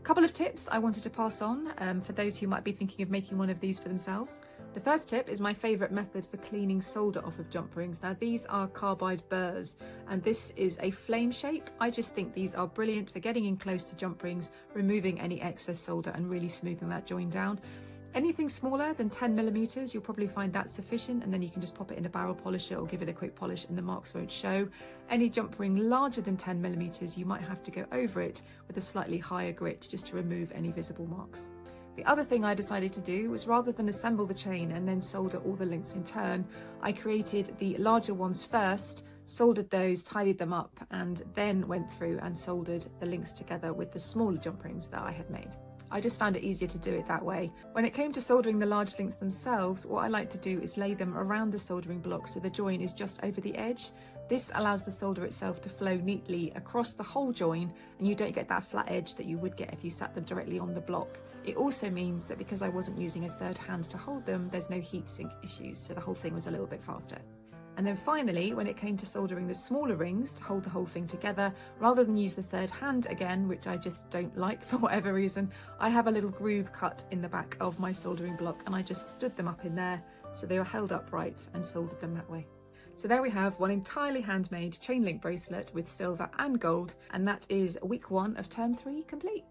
Couple of tips I wanted to pass on for those who might be thinking of making one of these for themselves. The first tip is my favourite method for cleaning solder off of jump rings. Now these are carbide burrs and this is a flame shape. I just think these are brilliant for getting in close to jump rings, removing any excess solder and really smoothing that join down. Anything smaller than 10mm, you'll probably find that sufficient, and then you can just pop it in a barrel polisher or give it a quick polish and the marks won't show. Any jump ring larger than 10mm, you might have to go over it with a slightly higher grit just to remove any visible marks. The other thing I decided to do was, rather than assemble the chain and then solder all the links in turn, I created the larger ones first, soldered those, tidied them up, and then went through and soldered the links together with the smaller jump rings that I had made. I just found it easier to do it that way. When it came to soldering the large links themselves, what I like to do is lay them around the soldering block so the join is just over the edge. This allows the solder itself to flow neatly across the whole join and you don't get that flat edge that you would get if you sat them directly on the block. It also means that because I wasn't using a third hand to hold them, there's no heat sink issues, so the whole thing was a little bit faster. And then finally, when it came to soldering the smaller rings to hold the whole thing together, rather than use the third hand again, which I just don't like for whatever reason, I have a little groove cut in the back of my soldering block and I just stood them up in there so they were held upright and soldered them that way. So there we have one entirely handmade chain link bracelet with silver and gold, and that is week 1 of term 3 complete.